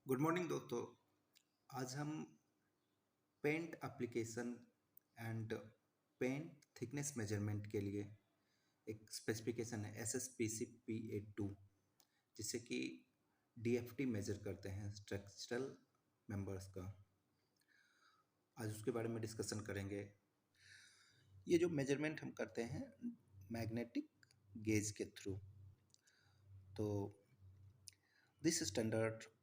Good morning दोस्तों। आज हम paint application and paint thickness measurement के लिए एक स्पेसिफिकेशन है S S P C P A two, जिससे कि डी एफ टी मेजर करते हैं स्ट्रक्चरल मेंबर्स का। आज उसके बारे में डिस्कशन करेंगे। ये जो मेजरमेंट हम करते हैं मैग्नेटिक गेज के थ्रू, तो this standard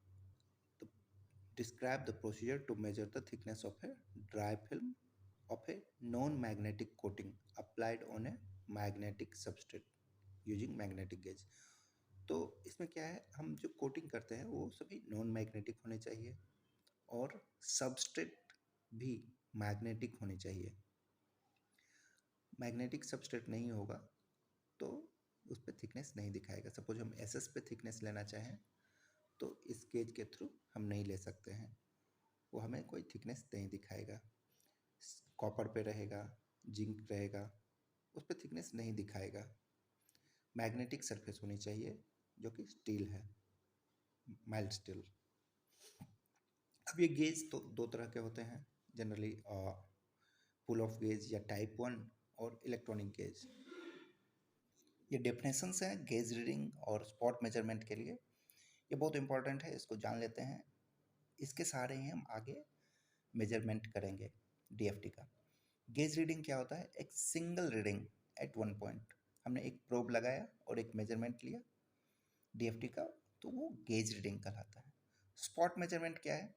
describe the procedure to measure the thickness of a dry film of a non-magnetic coating applied on a magnetic substrate using magnetic gauge। तो इसमें क्या है, हम जो कोटिंग करते हैं वो सभी नॉन मैग्नेटिक होने चाहिए और सबस्ट्रेट भी मैग्नेटिक होने चाहिए। मैग्नेटिक सबस्ट्रेट नहीं होगा तो उस पर थिकनेस नहीं दिखाएगा। सपोज हम एस एस पे थिकनेस लेना चाहें तो इस गेज के थ्रू हम नहीं ले सकते हैं, वो हमें कोई थिकनेस नहीं दिखाएगा। कॉपर पे रहेगा, जिंक रहेगा, उस पर थिकनेस नहीं दिखाएगा। मैग्नेटिक सरफेस होनी चाहिए जो कि स्टील है, माइल्ड स्टील। अब ये गेज तो दो तरह के होते हैं जनरली, पुल ऑफ गेज या टाइप 1 और इलेक्ट्रॉनिक गेज। ये डेफिनेशंस हैं गेज रीडिंग और स्पॉट मेजरमेंट के लिए। ये बहुत इंपॉर्टेंट है, इसको जान लेते हैं। इसके सहारे ही हम आगे मेजरमेंट करेंगे डीएफटी का। गेज रीडिंग क्या होता है? एक single reading at one point. हमने एक प्रोब लगाया और एक मेजरमेंट लिया डीएफटी का, तो वो गेज रीडिंग कहलाता है। स्पॉट मेजरमेंट क्या है?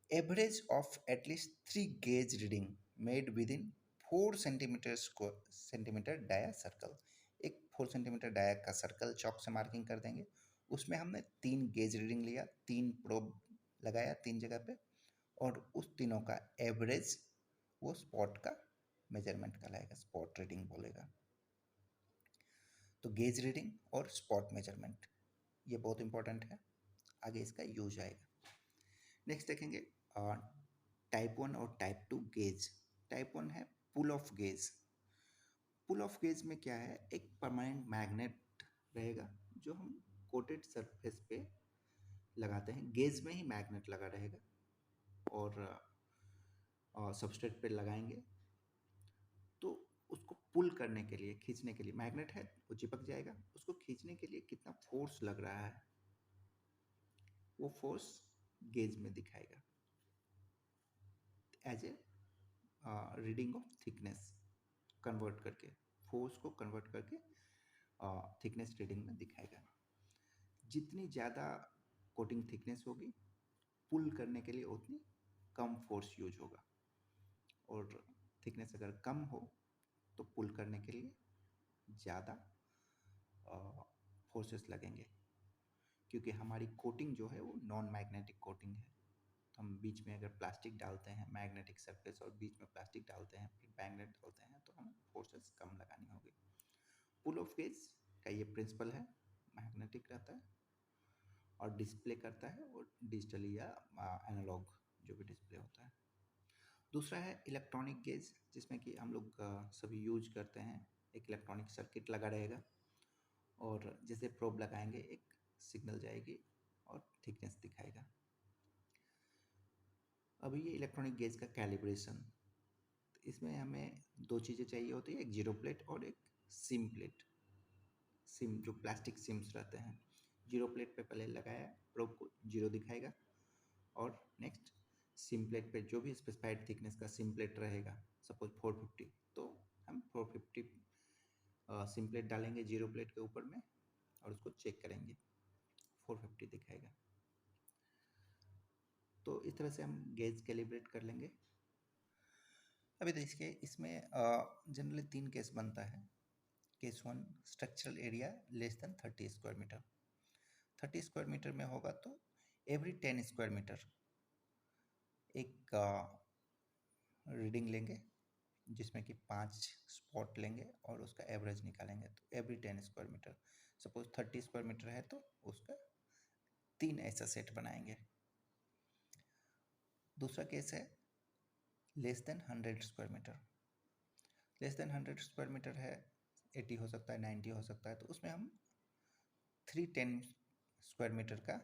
Average of at least 3 gauge reading made within 4 centimetre dia circle. एक 4 सेंटीमीटर डाया का सर्कल चौक से मार्किंग कर देंगे, उसमें हमने 3 गेज रीडिंग लिया, 3 प्रोब लगाया 3 जगह पे, और उस तीनों का एवरेज वो स्पॉट का मेजरमेंट कहलाएगा, स्पॉट रीडिंग बोलेगा। तो गेज रीडिंग और स्पॉट मेजरमेंट ये बहुत इंपॉर्टेंट है, आगे इसका यूज आएगा। नेक्स्ट देखेंगे टाइप 1 और टाइप 2 गेज। टाइप 1 है pull off gauge. Pull off gauge में क्या है, एक परमानेंट मैग्नेट रहेगा जो हम कोटेड सरफेस पे लगाते हैं। गेज में ही मैग्नेट लगा रहेगा और सबस्ट्रेट पे लगाएंगे तो उसको पुल करने के लिए, खींचने के लिए, मैग्नेट है वो चिपक जाएगा, उसको खींचने के लिए कितना फोर्स लग रहा है वो फोर्स गेज में दिखाएगा as a reading of thickness, convert करके, फोर्स को कन्वर्ट करके थिकनेस रीडिंग में दिखाएगा। जितनी ज़्यादा कोटिंग थिकनेस होगी, पुल करने के लिए उतनी कम फोर्स यूज होगा, और थिकनेस अगर कम हो तो पुल करने के लिए ज़्यादा फोर्सेस लगेंगे, क्योंकि हमारी कोटिंग जो है वो नॉन मैग्नेटिक कोटिंग है। तो हम बीच में अगर प्लास्टिक डालते हैं, मैग्नेटिक सरफेस और बीच में प्लास्टिक डालते हैं, फिर मैग्नेट डालते हैं, तो हमें फोर्सेस कम लगानी होगी। पुल ऑफ गेज का ये प्रिंसिपल है, मैग्नेटिक रहता है और डिस्प्ले करता है और डिजिटली या एनालॉग जो भी डिस्प्ले होता है। दूसरा है इलेक्ट्रॉनिक गेज, जिसमें कि हम लोग सभी यूज करते हैं। एक इलेक्ट्रॉनिक सर्किट लगा रहेगा और जैसे प्रोब लगाएंगे एक सिग्नल जाएगी और थिकनेस दिखाएगा। अभी ये इलेक्ट्रॉनिक गेज का कैलिब्रेशन, तो इसमें हमें दो चीज़ें चाहिए होती है, एक जीरो प्लेट और एक सिम प्लेट। सिम जो प्लास्टिक सिम्स रहते हैं, जीरो प्लेट पे पहले लगाया प्रोब को, जीरो दिखाएगा, और नेक्स्ट सिम प्लेट पे जो भी स्पेसिफाइड थिकनेस का सिम प्लेट रहेगा, सपोज 450, तो हम 450 सिम प्लेट डालेंगे जीरो प्लेट के ऊपर में और उसको चेक करेंगे, 450 दिखाएगा। तो इस तरह से हम गेज कैलिब्रेट कर लेंगे। अभी देखिए, इसमें जनरली 3 केस बनता है। Case 1, structural area less than 30 square metre. 30 square metre में होगा तो एवरी 10 स्क्वायर मीटर एक रीडिंग लेंगे, जिसमें कि 5 स्पॉट लेंगे और उसका एवरेज निकालेंगे। तो every 10 square metre, suppose 30 square metre है तो उसका 3 ऐसा सेट बनाएंगे। दूसरा केस है less than 100 square metre. Less than 100 square metre है, 80 हो सकता है, 90 हो सकता है, तो उसमें हम 310 स्क्वायर मीटर का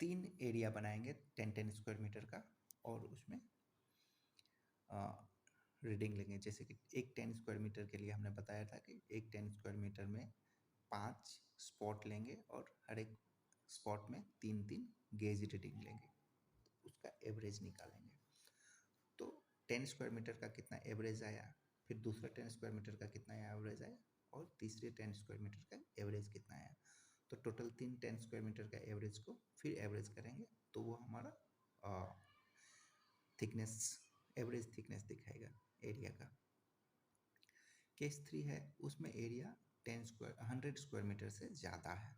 3 एरिया बनाएंगे 10-10 स्क्वायर मीटर का, और उसमें रीडिंग लेंगे। जैसे कि एक 10 स्क्वायर मीटर के लिए हमने बताया था कि एक 10 स्क्वायर मीटर में 5 स्पॉट लेंगे और हर एक स्पॉट में 3-3 गेज रीडिंग लेंगे, उसका एवरेज निकालेंगे। तो 10 स्क्वायर मीटर का कितना एवरेज आया, फिर दूसरा 10 स्क्वायर मीटर का कितना एवरेज आया, और तीसरे 10 स्क्वायर मीटर का एवरेज कितना आया। तो टोटल 3 10 स्क्वायर मीटर का एवरेज को फिर एवरेज करेंगे, तो वो हमारा थिकनेस, एवरेज थिकनेस दिखाएगा एरिया का। केस 3 है, उसमें एरिया 100 स्क्वायर मीटर से ज़्यादा है।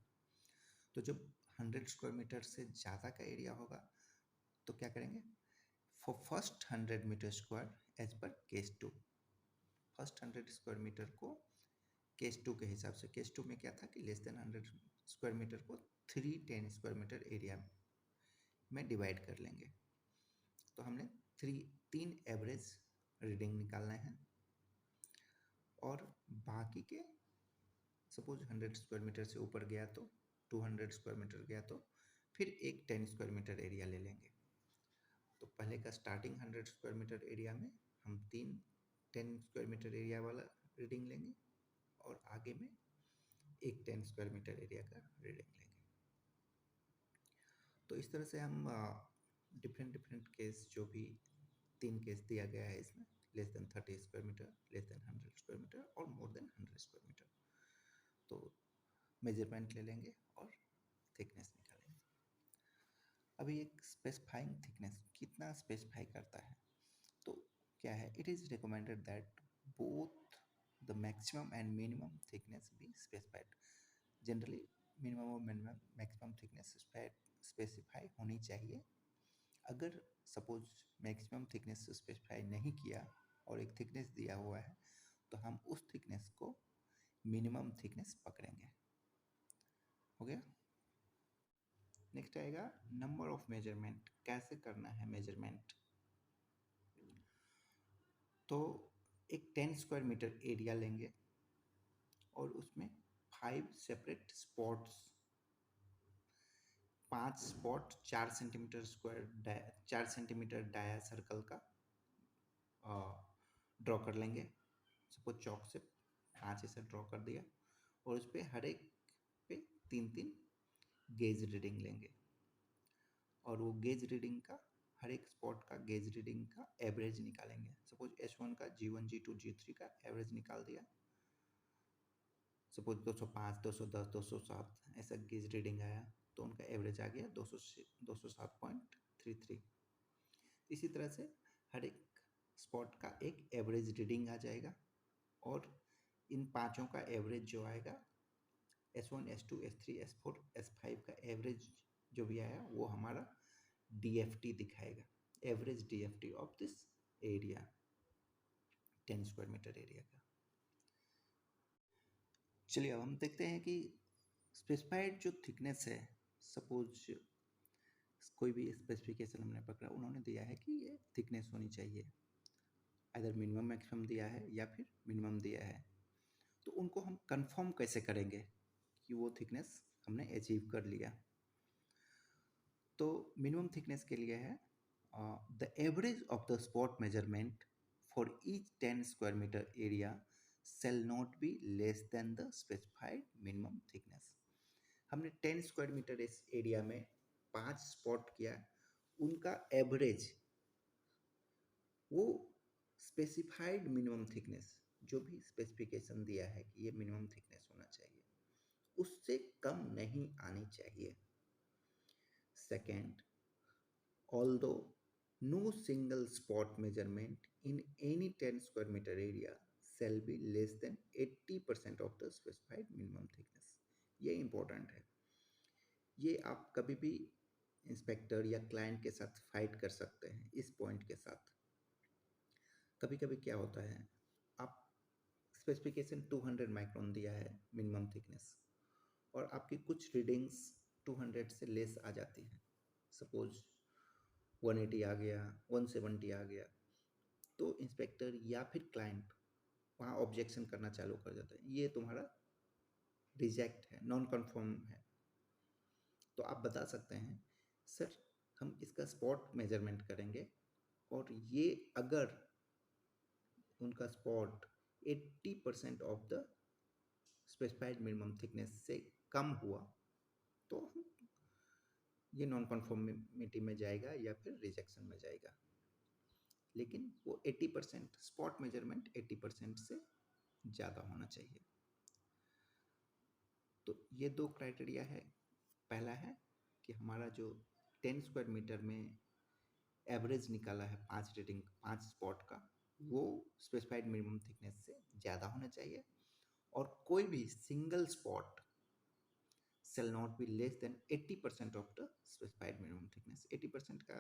तो जब 100 स्क्वायर मीटर से ज़्यादा का एरिया होगा तो क्या करेंगे, for first 100 metre square as पर केस 2, फर्स्ट 100 स्क्वायर मीटर को केस 2 के हिसाब से, केस 2 में क्या था कि लेस देन 100 स्क्वायर मीटर को 3 स्क्वायर मीटर एरिया में डिवाइड कर लेंगे। तो हमने 3 एवरेज रीडिंग निकालना है, और बाकी के सपोज 100 स्क्वायर मीटर से ऊपर गया तो 200 स्क्वायर मीटर गया तो फिर एक 10 स्क्वायर मीटर एरिया ले लेंगे। तो पहले का स्टार्टिंग 100 स्क्वायर मीटर एरिया में हम 10 स्क्वायर मीटर एरिया वाला रीडिंग लेंगे, और आगे में एक 10 स्क्वायर मीटर एरिया का रीडिंग लेंगे। तो इस तरह से हम डिफरेंट केस, जो भी 3 केस दिया गया है इसमें, less than 30 square metre, less than 100 square metre और मोर देन 100 स्क्वायर मीटर, तो मेजरमेंट ले लेंगे और थिकनेस निकालेंगे। अभी एक स्पेसिफाइंग थिकनेस कितना स्पेसिफाई करता है, तो क्या है, it is recommended that both the maximum and minimum thickness be specified. Generally minimum और मिनिमम मैक्सिमम थिकनेस स्पेसिफाई होनी चाहिए। अगर सपोज मैक्सिमम थिकनेस स्पेसिफाई नहीं किया और एक थिकनेस दिया हुआ है, तो हम उस थिकनेस को मिनिमम थिकनेस पकड़ेंगे। हो गया। नेक्स्ट आएगा नंबर ऑफ मेजरमेंट, कैसे करना है मेजरमेंट। तो एक 10 स्क्वायर मीटर एरिया लेंगे और उसमें 5 separate spots, 5 spot 4 centimetre square 4 centimetre dia circle का ड्रॉ कर लेंगे। सपोज चौक से 5 ऐसा ड्रॉ कर दिया, और उस पर हर एक पे 3-3 गेज रीडिंग लेंगे, और वो गेज रीडिंग का हर एक स्पॉट का गेज रीडिंग का एवरेज निकालेंगे। सपोज H1 का G1 G2 G3 का एवरेज निकाल दिया, सपोज 205 210 207 ऐसा गेज रीडिंग आया, तो उनका एवरेज आ गया 207.33। इसी तरह से हर एक स्पॉट का एक एवरेज रीडिंग आ जाएगा, और इन पांचों का एवरेज जो आएगा S1 S2 S3 S4 S5 का एवरेज जो भी आया वो हमारा DFT दिखाएगा, average DFT of this area, 10 square metre area का। चलिए अब हम देखते हैं कि स्पेसिफाइड जो थिकनेस है, सपोज कोई भी स्पेसिफिकेशन हमने पकड़ा, उन्होंने दिया है कि ये थिकनेस होनी चाहिए, अगर मिनिमम मैक्सिमम दिया है या फिर मिनिमम दिया है, तो उनको हम कंफर्म कैसे करेंगे कि वो थिकनेस हमने अचीव कर लिया। तो मिनिमम थिकनेस के लिए है the average of the spot measurement for each 10 square metre area shall not be less than the specified minimum thickness। हमने 10 स्क्वायर मीटर इस एरिया में 5 स्पॉट किया, उनका एवरेज वो स्पेसिफाइड मिनिमम थिकनेस, जो भी स्पेसिफिकेशन दिया है कि ये मिनिमम थिकनेस होना चाहिए, उससे कम नहीं आनी चाहिए। Second, although no single spot measurement in any 10 square meter area shall be less than 80% of the specified minimum thickness। ये important है, ये आप कभी भी इंस्पेक्टर या क्लाइंट के साथ फाइट कर सकते हैं इस पॉइंट के साथ। कभी कभी क्या होता है, आप स्पेसिफिकेशन 200 माइक्रोन दिया है मिनिमम थिकनेस, और आपकी कुछ रीडिंग्स 200 से लेस आ जाती हैं, सपोज 180 आ गया, 170 आ गया, तो इंस्पेक्टर या फिर क्लाइंट वहाँ ऑब्जेक्शन करना चालू कर देता है, ये तुम्हारा रिजेक्ट है, नॉन कन्फर्म है। तो आप बता सकते हैं सर हम इसका स्पॉट मेजरमेंट करेंगे और ये अगर उनका spot 80% of the specified minimum thickness से कम हुआ तो ये नॉन कन्फर्मिटी में जाएगा या फिर रिजेक्शन में जाएगा। लेकिन वो 80% स्पॉट मेजरमेंट 80% से ज़्यादा होना चाहिए। तो ये दो क्राइटेरिया है। पहला है कि हमारा जो 10 स्क्वायर मीटर में एवरेज निकाला है 5 स्पॉट का, वो स्पेसिफाइड मिनिमम थिकनेस से ज़्यादा होना चाहिए और कोई भी single spot shall not be less than 80% of the specified minimum thickness। 80% का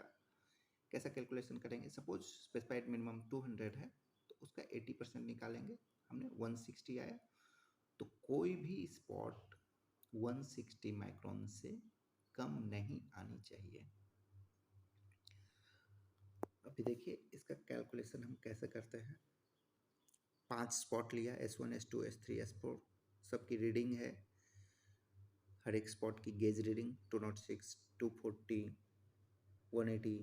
कैसा कैलकुलेशन करेंगे? सपोज स्पेसिफाइड मिनिमम 200 है तो उसका 80% निकालेंगे, हमने 160 आया, तो कोई भी स्पॉट 160 माइक्रोन से कम नहीं आनी चाहिए। अभी देखिए इसका कैलकुलेशन हम कैसे करते हैं। 5 स्पॉट लिया, S1 S2 S3 S4, सबकी रीडिंग है, हर एक स्पॉट की गेज रीडिंग 206 240 180,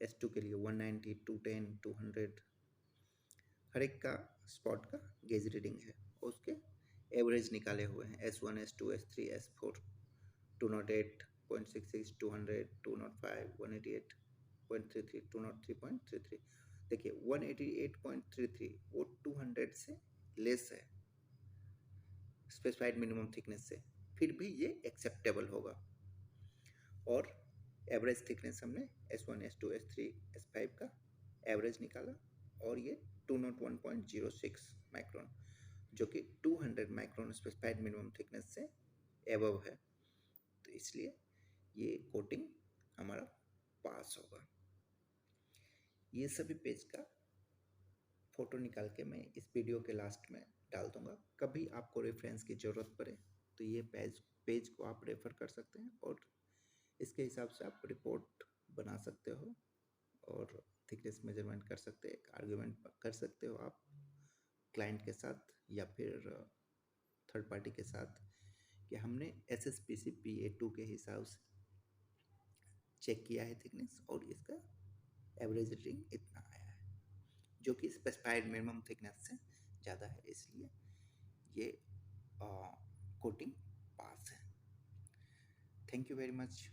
S2 के लिए 190 210 200, हर एक का स्पॉट का गेज रीडिंग है और उसके एवरेज निकाले हुए हैं S1 S2 S3 S4 208.66 200 205 188.33 203.33। देखिए 188.33 वो 200 से लेस है स्पेसिफाइड मिनिमम थिकनेस से, फिर भी ये एक्सेप्टेबल होगा। और एवरेज थिकनेस हमने S1 S2 S3 S5 का एवरेज निकाला और ये 201.06 माइक्रोन, जो कि 200 माइक्रोन स्पेसिफाइड मिनिमम थिकनेस से एबव है, तो इसलिए ये कोटिंग हमारा पास होगा। ये सभी पेज का फोटो निकाल के मैं इस वीडियो के लास्ट में डाल दूंगा। कभी आपको रेफरेंस की ज़रूरत पड़े तो ये पेज को आप रेफर कर सकते हैं और इसके हिसाब से आप रिपोर्ट बना सकते हो और थिकनेस मेजरमेंट कर सकते हैं, आर्ग्यूमेंट कर सकते हो आप क्लाइंट के साथ या फिर थर्ड पार्टी के साथ कि हमने SSPC PA2 के हिसाब से चेक किया है थिकनेस और इसका एवरेज रीडिंग इतना आया है, जो कि स्पेसिफाइड मिनिमम थिकनेस से ज़्यादा है, इसलिए ये कोटिंग पास है। Thank you very much.